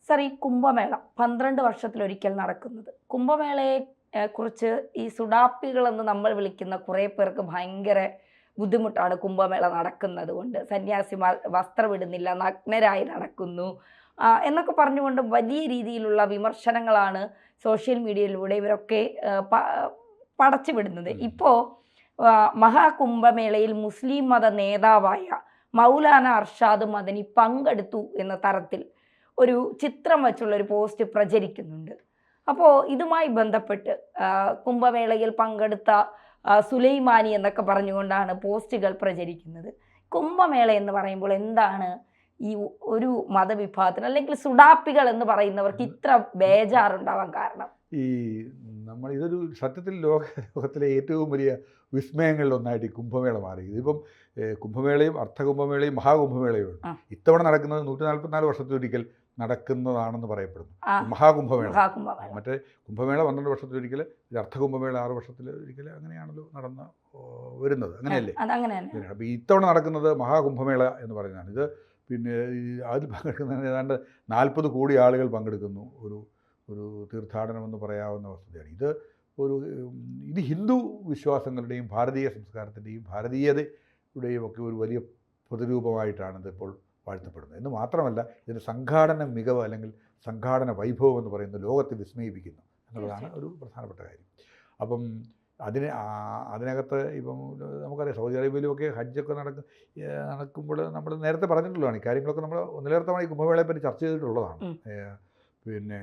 Sir, ഈ കുംഭമേള 12 വർഷത്തിലൊരിക്കൽ നടക്കുന്നത്. കുംഭമേളയെ കുറിച്ച് ഈ സുഡാപ്പികളെന്ന് നമ്മൾ വിളിക്കുന്ന കുറേ പേർക്ക് ഭയങ്കര ബുദ്ധിമുട്ടാണ് കുംഭമേള നടക്കുന്നത് കൊണ്ട്. സന്യാസിമാർ വസ്ത്രമിടുന്നില്ല, നഗ്നരായി നടക്കുന്നു എന്നൊക്കെ പറഞ്ഞുകൊണ്ട് വലിയ രീതിയിലുള്ള വിമർശനങ്ങളാണ് സോഷ്യൽ മീഡിയയിലൂടെ ഇവരൊക്കെ പടച്ചു വിടുന്നത്. ഇപ്പോൾ മഹാകുംഭമേളയിൽ മുസ്ലിം മത നേതാവായ മൗലാന അർഷാദ് മദനി പങ്കെടുത്തു എന്ന തരത്തിൽ ഒരു ചിത്രം വച്ചുള്ള ഒരു പോസ്റ്റ് പ്രചരിക്കുന്നുണ്ട്. അപ്പോൾ ഇതുമായി ബന്ധപ്പെട്ട് കുംഭമേളയിൽ പങ്കെടുത്ത സുലൈമാനി എന്നൊക്കെ പറഞ്ഞുകൊണ്ടാണ് പോസ്റ്റുകൾ പ്രചരിക്കുന്നത്. കുംഭമേള എന്ന് പറയുമ്പോൾ എന്താണ് ഈ ഒരു മതവിഭാഗത്തിന് അല്ലെങ്കിൽ സുഡാപ്പികൾ എന്ന് പറയുന്നവർക്ക് ഇത്ര ബേജാറുണ്ടാവാൻ കാരണം? ഇതൊരു സത്യത്തിൽ ലോകത്തിലെ ഏറ്റവും വലിയ വിസ്മയങ്ങളിലൊന്നായിട്ട് ഈ കുംഭമേള മാറി. ഇതിപ്പം കുംഭമേളയും അർദ്ധകുംഭമേളയും മഹാകുംഭമേളയും ഇത്തവണ നടക്കുന്നത് 144 വർഷത്തിലൊരിക്കൽ നടക്കുന്നതാണെന്ന് പറയപ്പെടുന്നു. മഹാകുംഭമേള. മറ്റേ കുംഭമേള 12 വർഷത്തിലൊരിക്കൽ, ഇത് അർദ്ധകുംഭമേള 6 വർഷത്തിലൊരിക്കൽ, അങ്ങനെയാണല്ലോ നടന്ന് വരുന്നത്. അങ്ങനെയല്ലേ? അപ്പോൾ ഇത്തവണ നടക്കുന്നത് മഹാകുംഭമേള എന്ന് പറയുന്നതാണ്. ഇത് പിന്നെ അതിൽ പങ്കെടുക്കുന്ന ഏതാണ്ട് 40 കോടി ആളുകൾ പങ്കെടുക്കുന്നു. ഒരു തീർത്ഥാടനമെന്ന് പറയാവുന്ന വസ്തുതയാണ്. ഇത് ഹിന്ദു വിശ്വാസങ്ങളുടെയും ഭാരതീയ സംസ്കാരത്തിൻ്റെയും ഭാരതീയതയുടെയും ഒക്കെ ഒരു വലിയ പ്രതിരൂപമായിട്ടാണ് ഇതിപ്പോൾ വാഴ്ത്തപ്പെടുന്നത്. എന്ന് മാത്രമല്ല, ഇതിൻ്റെ സംഘാടന മികവ് അല്ലെങ്കിൽ സംഘാടന വൈഭവം എന്ന് പറയുന്നത് ലോകത്തെ വിസ്മയിപ്പിക്കുന്നു എന്നുള്ളതാണ് ഒരു പ്രധാനപ്പെട്ട കാര്യം. അപ്പം അതിനകത്ത് ഇപ്പം നമുക്കറിയാം, സൗദി അറേബ്യയിലുമൊക്കെ ഹജ്ജൊക്കെ നടക്കുമ്പോൾ നമ്മൾ നേരത്തെ പറഞ്ഞിട്ടുള്ളതാണ്. ഈ കാര്യങ്ങളൊക്കെ നമ്മൾ ഒന്നിലേറെ തവണ ഈ കുംഭമേളയെ പറ്റി ചർച്ച ചെയ്തിട്ടുള്ളതാണ്. പിന്നെ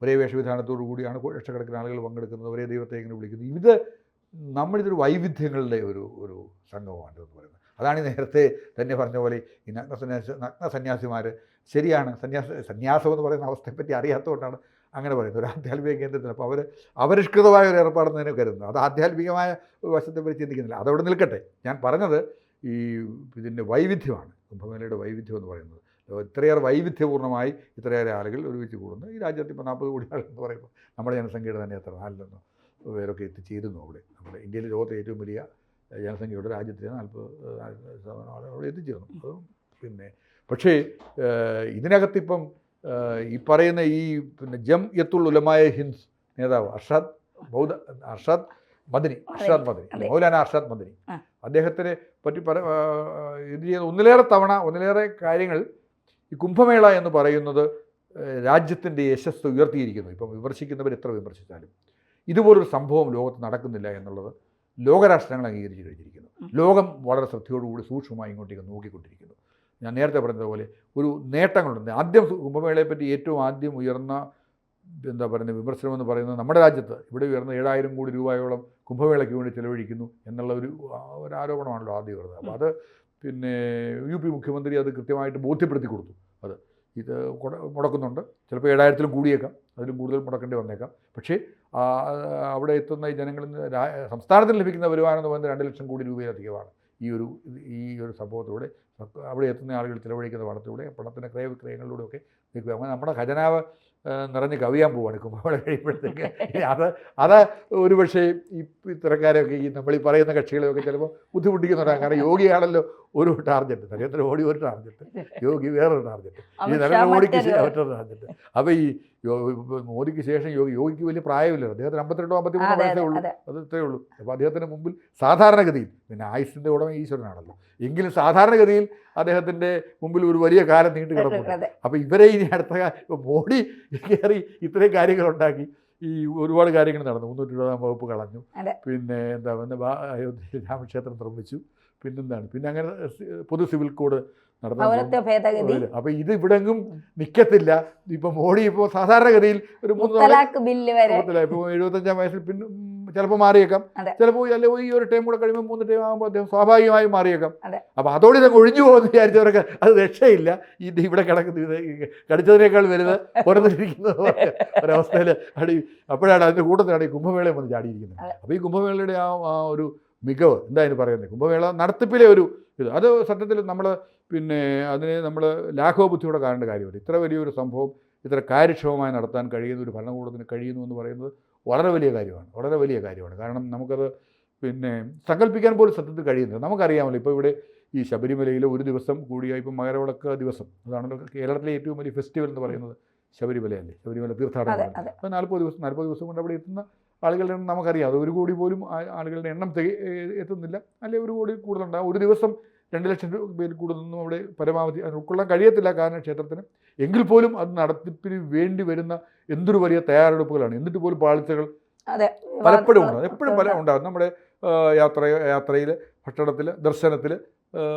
ഒരേ വേഷവിധാനത്തോടു കൂടിയാണ് ലക്ഷക്കണക്കിന് ആളുകൾ പങ്കെടുക്കുന്നത്, ഒരേ ദൈവത്തെ ഇങ്ങനെ വിളിക്കുന്നത്. നമ്മളിതൊരു വൈവിധ്യങ്ങളുടെ ഒരു സംഘമാണ് എന്ന് പറയുന്നത്. അതാണ് ഈ നേരത്തെ തന്നെ പറഞ്ഞ പോലെ ഈ നഗ്ന സന്യാസിമാർ. ശരിയാണ്, സന്യാസം എന്ന് പറയുന്ന അവസ്ഥയെപ്പറ്റി അറിയാത്തതുകൊണ്ടാണ് അങ്ങനെ പറയുന്നത്. ഒരു ആധ്യാത്മിക കേന്ദ്രത്തിൽ അപ്പോൾ അവർ അപരിഷ്കൃതമായ ഒരു ഏർപ്പാടെന്ന് തന്നെ കരുതുന്നു. അത് ആധ്യാത്മികമായ വശത്തെപ്പറ്റി ചിന്തിക്കുന്നില്ല. അതവിടെ നിൽക്കട്ടെ. ഞാൻ പറഞ്ഞത് ഇതിൻ്റെ വൈവിധ്യമാണ്, കുംഭമേളയുടെ വൈവിധ്യം എന്ന് പറയുന്നത്. ഇത്രയേറെ വൈവിധ്യപൂർണ്ണമായി ഇത്രയേറെ ആളുകൾ ഒരുമിച്ച് കൂടുന്നു. ഈ രാജ്യത്ത് ഇപ്പോൾ 40 കോടി ആളുകൾ എന്ന് പറയുമ്പോൾ നമ്മുടെ ജനസംഖ്യയുടെ തന്നെ എത്ര 4 പേരൊക്കെ എത്തിച്ചേരുന്നു അവിടെ. നമ്മുടെ ഇന്ത്യയിലെ ലോകത്തെ ഏറ്റവും വലിയ ജനസംഖ്യയുടെ രാജ്യത്തിന് 40% ആളുകൾ അവിടെ എത്തിച്ചേർന്നു. അതും പക്ഷേ ഇതിനകത്തിപ്പം ഈ പറയുന്ന ജംഇയ്യത്തുൽ ഉലമായ ഹിന്ദ് നേതാവ് അർഷാദ് മദനി, മൗലാന അർഷാദ് മദനി, അദ്ദേഹത്തിനെ പറ്റി ഇത് ചെയ്യുന്ന ഒന്നിലേറെ കാര്യങ്ങൾ ഈ കുംഭമേള എന്ന് പറയുന്നത് രാജ്യത്തിൻ്റെ യശസ് ഉയർത്തിയിരിക്കുന്നു. ഇപ്പം വിമർശിക്കുന്നവർ എത്ര വിമർശിച്ചാലും ഇതുപോലൊരു സംഭവം ലോകത്ത് നടക്കുന്നില്ല എന്നുള്ളത് ലോകരാഷ്ട്രങ്ങൾ അംഗീകരിച്ച് കഴിഞ്ഞിരിക്കുന്നു. ലോകം വളരെ ശ്രദ്ധയോടുകൂടി സൂക്ഷ്മമായി ഇങ്ങോട്ടേക്ക് നോക്കിക്കൊണ്ടിരിക്കുന്നു. ഞാൻ നേരത്തെ പറഞ്ഞതുപോലെ ഒരു നേട്ടങ്ങളുണ്ട്. കുംഭമേളയെപ്പറ്റി ഏറ്റവും ആദ്യം ഉയർന്ന വിമർശനം എന്ന് പറയുന്നത് നമ്മുടെ രാജ്യത്ത് ഇവിടെ ഉയർന്ന 7000 കോടി രൂപയോളം കുംഭമേളയ്ക്ക് വേണ്ടി ചെലവഴിക്കുന്നു എന്നുള്ള ഒരു ആരോപണമാണല്ലോ ആദ്യം വരുന്നത്. അപ്പോൾ അത് UP മുഖ്യമന്ത്രി അത് കൃത്യമായിട്ട് ബോധ്യപ്പെടുത്തി കൊടുത്തു. ഇത് മുടക്കുന്നുണ്ട്, ചിലപ്പോൾ 7000-ലും കൂടിയേക്കാം, അതിലും കൂടുതൽ മുടക്കേണ്ടി വന്നേക്കാം. പക്ഷേ അവിടെ എത്തുന്ന ഈ ജനങ്ങളിൽ നിന്ന് സംസ്ഥാനത്തിന് ലഭിക്കുന്ന വരുമാനം എന്ന് പറയുന്നത് 2 ലക്ഷം കോടി രൂപയിലധികമാണ്. ഈ ഒരു സംഭവത്തിലൂടെ അവിടെ എത്തുന്ന ആളുകൾ ചിലവഴിക്കുന്ന പണത്തിലൂടെ, പണത്തിൻ്റെ ക്രയവിക്രയങ്ങളിലൂടെയൊക്കെ നിൽക്കുക. അങ്ങനെ നമ്മുടെ ഖജനാവ് നിറഞ്ഞ് കവിയാൻ പോവാണ് കുംഭമേള കഴിയുമ്പോഴത്തേക്ക്. അത് ഒരുപക്ഷേ ഇത്തരക്കാരെയൊക്കെ നമ്മൾ ഈ പറയുന്ന കക്ഷികളെയൊക്കെ ചിലപ്പോൾ ബുദ്ധിമുട്ടിക്കുന്നവരാണ്. കാരണം യോഗിയാണല്ലോ ഒരു ടാർഗറ്റ്, നരേന്ദ്രമോദി ഒരു ടാർഗറ്റ്, യോഗി വേറൊരു ടാർഗറ്റ്, ഈ നരേന്ദ്രമോദിക്ക് മറ്റൊരു ടാർഗറ്റ്. അപ്പോൾ ഈ മോദിക്ക് ശേഷം യോഗിക്ക് വലിയ പ്രായമില്ല, അദ്ദേഹത്തിന് 52-53 വയസ്സേ ഉള്ളൂ, അത് ഇത്രയേ ഉള്ളൂ. അപ്പോൾ അദ്ദേഹത്തിന് മുമ്പിൽ സാധാരണഗതിയിൽ, പിന്നെ ആയുസിൻ്റെ ഉടമ ഈശ്വരനാണല്ലോ, എങ്കിലും സാധാരണഗതിയിൽ അദ്ദേഹത്തിൻ്റെ മുമ്പിൽ ഒരു വലിയ കാലം നീണ്ടു കിടപ്പുണ്ട്. അപ്പോൾ ഇവരെ ഇനി ഇപ്പോൾ മോഡി കയറി ഇത്രയും കാര്യങ്ങളുണ്ടാക്കി ഈ ഒരുപാട് കാര്യങ്ങൾ നടന്നു. 320-ാം വകുപ്പ് കളഞ്ഞു, പിന്നെ അയോധ്യയിൽ രാമക്ഷേത്രം നിർമ്മിച്ചു, പിന്നെ അങ്ങനെ പൊതു സിവിൽ കോഡ് നടന്നു. അപ്പോൾ ഇത് ഇവിടെങ്ങും നിൽക്കത്തില്ല. ഇപ്പം മോഡി ഇപ്പോൾ സാധാരണഗതിയിൽ ഒരു 75-ാം വയസ്സിൽ ചിലപ്പോൾ മാറിയേക്കാം, ചിലപ്പോൾ അല്ലെങ്കിൽ ഈ ഒരു ടൈം കൂടെ കഴിയുമ്പോൾ 3 ടൈം ആകുമ്പോൾ അദ്ദേഹം സ്വാഭാവികമായും മാറിയേക്കാം. അപ്പോൾ ഇതൊക്കെ ഒഴിഞ്ഞു പോകുമെന്ന് വിചാരിച്ചവരൊക്കെ അത് രക്ഷയില്ല. ഇവിടെ കിടക്കുന്നത് കടിച്ചതിനേക്കാൾ വലുത് പുറത്തിരിക്കുന്നത് ഒരവസ്ഥയിൽ അപ്പോഴാണ് അതിൻ്റെ കൂട്ടത്തിലാണ് ഈ കുംഭമേളയെ വന്ന് ചാടിയിരിക്കുന്നത്. അപ്പോൾ ഈ കുംഭമേളയുടെ ആ ഒരു മികവ് എന്തായാലും പറയുന്നത്, കുംഭമേള നടത്തിപ്പിലെ ഒരു അത് സത്യത്തിൽ നമ്മൾ അതിനെ നമ്മൾ ലാഘവബുദ്ധിയോടെ കാണേണ്ട കാര്യമില്ല. ഇത്ര വലിയൊരു സംഭവം ഇത്ര കാര്യക്ഷമമായി നടത്താൻ കഴിയുന്ന ഒരു ഭരണകൂടത്തിന് കഴിയുന്നു എന്ന് പറയുന്നത് വളരെ വലിയ കാര്യമാണ്. കാരണം നമുക്കത് സങ്കല്പിക്കാൻ പോലും സത്യത്തിൽ കഴിയുന്നില്ല. നമുക്കറിയാമല്ലോ, ഇപ്പോൾ ഇവിടെ ഈ ശബരിമലയിൽ ഒരു ദിവസം കൂടിയായി ഇപ്പം മകരവിളക്ക് ദിവസം, അതാണല്ലോ കേരളത്തിലെ ഏറ്റവും വലിയ ഫെസ്റ്റിവൽ എന്ന് പറയുന്നത് ശബരിമലയല്ലേ, ശബരിമല തീർത്ഥാടനം. അതെ അതെ അപ്പോൾ 40 ദിവസം കൊണ്ട് അവിടെ എത്തുന്ന ആളുകളുടെ എണ്ണം നമുക്കറിയാം. അത് 1 കോടി പോലും ആളുകളുടെ എണ്ണം എത്തുന്നില്ല, അല്ലെങ്കിൽ 1 കോടി കൂടുതലുണ്ടാകും. ഒരു ദിവസം 2 ലക്ഷം പേര് കൂടുതലൊന്നും അവിടെ പരമാവധി ഉൾക്കൊള്ളാൻ കഴിയത്തില്ല കാരണം ക്ഷേത്രത്തിന്. എങ്കിൽ പോലും അത് നടത്തിപ്പിന് വേണ്ടി വരുന്ന എന്തൊരു വലിയ തയ്യാറെടുപ്പുകളാണ്. എന്നിട്ട് പോലും പാളിച്ചകൾ അതെ പലപ്പോഴും ഉണ്ടാകും, എപ്പോഴും ഉണ്ടാകും. നമ്മുടെ യാത്രയിൽ, ഭക്ഷണത്തിൽ, ദർശനത്തിൽ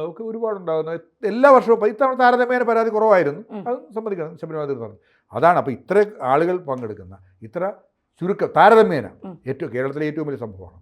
ഒക്കെ ഒരുപാടുണ്ടാകുന്ന എല്ലാ വർഷവും ഇത്തവണ താരതമ്യേന പരാതി കുറവായിരുന്നു, അത് സമ്മതിക്കണം. ശബരിമല തീർത്ഥാടനം അതാണ്. അപ്പോൾ ഇത്ര ആളുകൾ പങ്കെടുക്കുന്ന ഇത്ര ചുരുക്കം താരതമ്യേന കേരളത്തിലെ ഏറ്റവും വലിയ സംഭവമാണ്,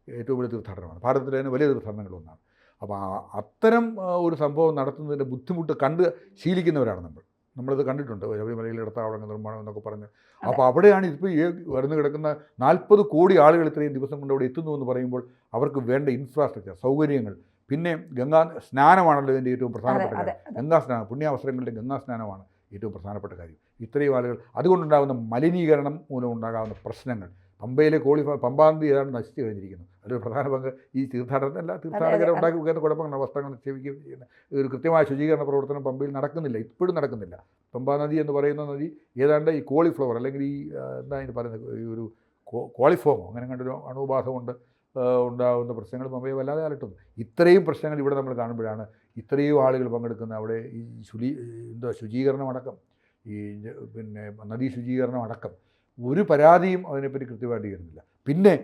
ഏറ്റവും വലിയ തീർത്ഥാടനമാണ്, ഭാരതത്തിലെ തന്നെ വലിയ തീർത്ഥാടനങ്ങളൊന്നാണ്. അപ്പോൾ അത്തരം ഒരു സംഭവം നടത്തുന്നതിൻ്റെ ബുദ്ധിമുട്ട് കണ്ട് ശീലിക്കുന്നവരാണ് നമ്മളിത് കണ്ടിട്ടുണ്ട്. ശബരിമലയിൽ ഇടത്താവളങ്ങൾ നിർമ്മാണം എന്നൊക്കെ പറഞ്ഞ്. അപ്പോൾ അവിടെയാണ് ഇപ്പോൾ വരുന്നു കിടക്കുന്ന 40 കോടി ആളുകൾ ഇത്രയും ദിവസം കൊണ്ട് അവിടെ എത്തുന്നു എന്ന് പറയുമ്പോൾ അവർക്ക് വേണ്ട ഇൻഫ്രാസ്ട്രക്ചർ, സൗകര്യങ്ങൾ, പിന്നെ ഗംഗാ സ്നാനമാണല്ലോ ഇതിൻ്റെ ഏറ്റവും പ്രധാനപ്പെട്ട കാര്യം. ഗംഗാ സ്നാനം, പുണ്യാവസരങ്ങളുടെ ഗംഗാ സ്നാനമാണ് ഏറ്റവും പ്രധാനപ്പെട്ട കാര്യം. ഇത്രയും ആളുകൾ അതുകൊണ്ടുണ്ടാകുന്ന മലിനീകരണം മൂലം ഉണ്ടാകാവുന്ന പ്രശ്നങ്ങൾ, പമ്പയിലെ പമ്പാനദി ഏതാണ്ട് നശിച്ചു കഴിഞ്ഞിരിക്കുന്നു. അതിലൊരു പ്രധാന പങ്ക് ഈ തീർത്ഥാടകരെ ഉണ്ടാക്കി വെക്കുന്ന കുഴപ്പങ്ങളാണ്. വസ്ത്രങ്ങൾ നിക്ഷേപിക്കുകയും ചെയ്യുന്ന ഒരു കൃത്യമായ ശുചീകരണ പ്രവർത്തനം പമ്പയിൽ നടക്കുന്നില്ല, ഇപ്പോഴും നടക്കുന്നില്ല. പമ്പാ നദി എന്ന് പറയുന്ന നദി ഏതാണ്ട് ഈ കോളിഫ്ലവർ അല്ലെങ്കിൽ ഈ എന്താ ഇതിന് പറയുന്നത്, ഈ ഒരു കോളിഫോമോ അങ്ങനെ കണ്ടൊരു അണുബാധ കൊണ്ട് ഉണ്ടാകുന്ന പ്രശ്നങ്ങൾ പമ്പയെ വല്ലാതെ അലട്ടുന്നു. ഇത്രയും പ്രശ്നങ്ങൾ ഇവിടെ നമ്മൾ കാണുമ്പോഴാണ് ഇത്രയും ആളുകൾ പങ്കെടുക്കുന്ന അവിടെ ഈ ശുചീകരണം അടക്കം, ഈ പിന്നെ നദീ ശുചീകരണം അടക്കം ഒരു പരാതിയും അതിനെപ്പറ്റി കൃത്യമായിട്ട് ചെയ്യുന്നില്ല. പിന്നെ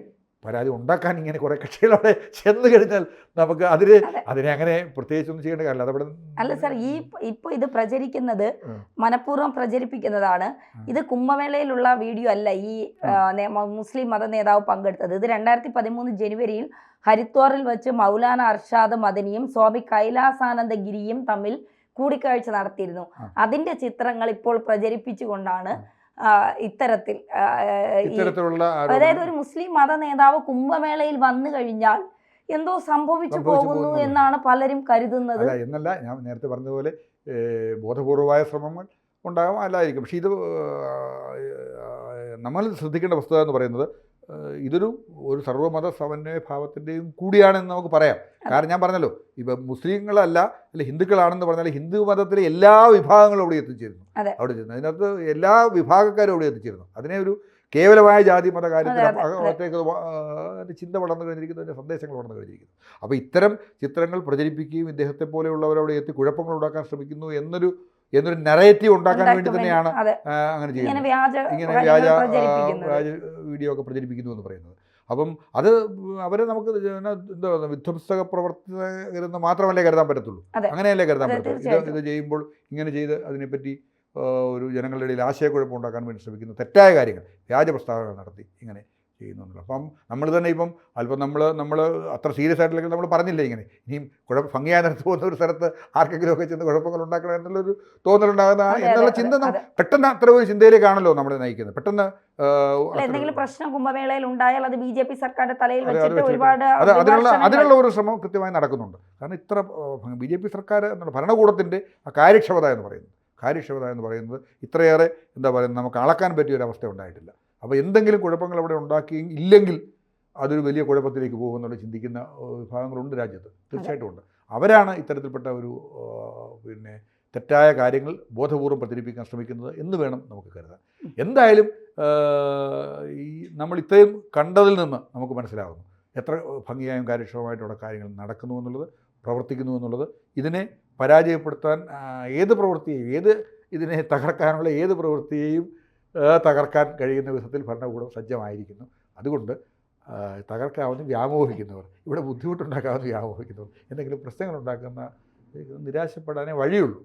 പരാതി ഉണ്ടാക്കാൻ ഇങ്ങനെ കുറേ കക്ഷികളവിടെ ചെന്ന് കഴിഞ്ഞാൽ നമുക്ക് അതിനെ അങ്ങനെ പ്രത്യേകിച്ചൊന്നും ചെയ്യേണ്ട കാര്യമില്ല. അതവിടെ അല്ല സാർ, ഇപ്പോൾ ഇത് പ്രചരിക്കുന്നത് മനഃപൂർവ്വം പ്രചരിപ്പിക്കുന്നതാണ്. ഇത് കുംഭമേളയിലുള്ള വീഡിയോ അല്ല ഈ മുസ്ലിം മത നേതാവ് പങ്കെടുത്തത്. ഇത് 2013 ജനുവരിയിൽ ഹരിദ്വാറിൽ വെച്ച് മൗലാന അർഷാദ് മദനിയും സ്വാമി കൈലാസാനന്ദഗിരിയും തമ്മിൽ കൂടിക്കാഴ്ച നടത്തിയിരുന്നു. അതിന്റെ ചിത്രങ്ങൾ ഇപ്പോൾ പ്രചരിപ്പിച്ചുകൊണ്ടാണ് ഇത്തരത്തിലുള്ള അതായത് ഒരു മുസ്ലിം മത നേതാവ് കുംഭമേളയിൽ വന്നു കഴിഞ്ഞാൽ എന്തോ സംഭവിച്ചു പോകുന്നു എന്നാണ് പലരും കരുതുന്നത്. എന്നല്ല, ഞാൻ നേരത്തെ പറഞ്ഞതുപോലെ ബോധപൂർവമായ ശ്രമങ്ങൾ ഉണ്ടാകാം, അല്ലായിരിക്കും. പക്ഷേ ഇത് നമ്മൾ ശ്രദ്ധിക്കേണ്ട വസ്തുത എന്ന് പറയുന്നത് ഇതൊരു സർവ്വമത സമന്വയ ഭാവത്തിൻ്റെയും കൂടിയാണെന്ന് നമുക്ക് പറയാം. കാരണം ഞാൻ പറഞ്ഞല്ലോ, ഇപ്പം മുസ്ലിങ്ങളല്ല അല്ലെ ഹിന്ദുക്കളാണെന്ന് പറഞ്ഞാൽ ഹിന്ദു മതത്തിലെ എല്ലാ വിഭാഗങ്ങളും അവിടെ എത്തിച്ചേരുന്നു. അവിടെ ചെന്നു അതിനകത്ത് എല്ലാ വിഭാഗക്കാരും അവിടെ എത്തിച്ചേരുന്നു. അതിനെ ഒരു കേവലമായ ജാതി മത കാര്യത്തിലേക്ക് ചിന്ത വളർന്നു കഴിഞ്ഞിരിക്കുന്നു, സന്ദേശങ്ങൾ വളർന്നു കഴിഞ്ഞിരിക്കുന്നു. അപ്പോൾ ഇത്തരം ചിത്രങ്ങൾ പ്രചരിപ്പിക്കുകയും ഇദ്ദേഹത്തെ പോലെയുള്ളവർ അവിടെ എത്തി കുഴപ്പങ്ങൾ ഉണ്ടാക്കാൻ ശ്രമിക്കുന്നു എന്നൊരു നറേറ്റീവ് ഉണ്ടാക്കാൻ വേണ്ടി തന്നെയാണ് അങ്ങനെ ചെയ്യുന്നത്. ഇങ്ങനെ വ്യാജ വീഡിയോ ഒക്കെ പ്രചരിപ്പിക്കുന്നു എന്ന് പറയുന്നത്. അപ്പം അത് അവരെ നമുക്ക് എന്താ വിധ്വംസക പ്രവർത്തകരെന്ന് മാത്രമല്ലേ കരുതാൻ പറ്റത്തുള്ളൂ, അങ്ങനെയല്ലേ കരുതാൻ പറ്റത്തുള്ളൂ. ഇത് ചെയ്യുമ്പോൾ ഇങ്ങനെ ചെയ്ത് അതിനെപ്പറ്റി ഒരു ജനങ്ങളുടെ ഇടയിൽ ആശയക്കുഴപ്പം ഉണ്ടാക്കാൻ വേണ്ടി ശ്രമിക്കുന്നു, തെറ്റായ കാര്യങ്ങൾ, വ്യാജ പ്രസ്താവനകൾ നടത്തി ഇങ്ങനെ ചെയ്യുന്നുണ്ടല്ലോ. അപ്പം നമ്മൾ തന്നെ ഇപ്പം അല്പം നമ്മൾ അത്ര സീരിയസ് ആയിട്ടില്ലെങ്കിൽ നമ്മൾ പറഞ്ഞില്ലേ ഇങ്ങനെ ഇനിയും ഭംഗിയായ നിരത്ത് പോകുന്ന ഒരു സ്ഥലത്ത് ആർക്കെങ്കിലും ഒക്കെ ചെന്ന് കുഴപ്പങ്ങൾ ഉണ്ടാക്കണം എന്നുള്ളൊരു തോന്നലുണ്ടാകുന്ന എന്നുള്ള ചിന്ത പെട്ടെന്ന് അത്ര ഒരു ചിന്തയിലേക്കാണല്ലോ നമ്മളെ നയിക്കുന്നത്. പെട്ടെന്ന് എന്തെങ്കിലും പ്രശ്നം കുംഭമേളയിൽ ഉണ്ടായാൽ അത് BJP സർക്കാരിന്റെ തലയിൽ വെച്ചിട്ട് ഒരുപാട് അതിനുള്ള ഒരു ശ്രമം കൃത്യമായി നടക്കുന്നുണ്ട്. കാരണം ഇത്ര BJP സർക്കാർ എന്നുള്ള ഭരണകൂടത്തിൻ്റെ ആ കാര്യക്ഷമത എന്ന് പറയുന്നത് ഇത്രയേറെ എന്താ പറയുന്നത് നമുക്ക് അളക്കാൻ പറ്റിയ ഒരു അവസ്ഥ ഉണ്ടായിട്ടില്ല. അപ്പോൾ എന്തെങ്കിലും കുഴപ്പങ്ങൾ അവിടെ ഇല്ലെങ്കിൽ അതൊരു വലിയ കുഴപ്പത്തിലേക്ക് പോകുമെന്നുള്ള ചിന്തിക്കുന്ന വിഭാഗങ്ങളുണ്ട് രാജ്യത്ത്, തീർച്ചയായിട്ടും ഉണ്ട്. അവരാണ് ഇത്തരത്തിൽപ്പെട്ട ഒരു തെറ്റായ കാര്യങ്ങൾ ബോധപൂർവ്വം പ്രചരിപ്പിക്കാൻ ശ്രമിക്കുന്നത് എന്ന് വേണം നമുക്ക് കരുതാൻ. എന്തായാലും നമ്മൾ ഇത്രയും കണ്ടതിൽ നിന്ന് നമുക്ക് മനസ്സിലാകുന്നു എത്ര ഭംഗിയായും കാര്യക്ഷമമായിട്ടും അവിടെ കാര്യങ്ങൾ നടക്കുന്നു എന്നുള്ളത്, പ്രവർത്തിക്കുന്നു എന്നുള്ളത്. ഇതിനെ പരാജയപ്പെടുത്താൻ ഇതിനെ തകർക്കാനുള്ള ഏത് പ്രവൃത്തിയെയും തകർക്കാൻ കഴിയുന്ന വിധത്തിൽ ഭരണകൂടം സജ്ജമായിരിക്കുന്നു. അതുകൊണ്ട് തകർക്കാവുന്ന വ്യാമോഹിക്കുന്നവർ, ഇവിടെ ബുദ്ധിമുട്ടുണ്ടാക്കാവുന്ന വ്യാമോഹിക്കുന്നവർ, എന്തെങ്കിലും പ്രശ്നങ്ങൾ ഉണ്ടാക്കുന്ന നിരാശപ്പെടാനേ വഴിയുള്ളൂ.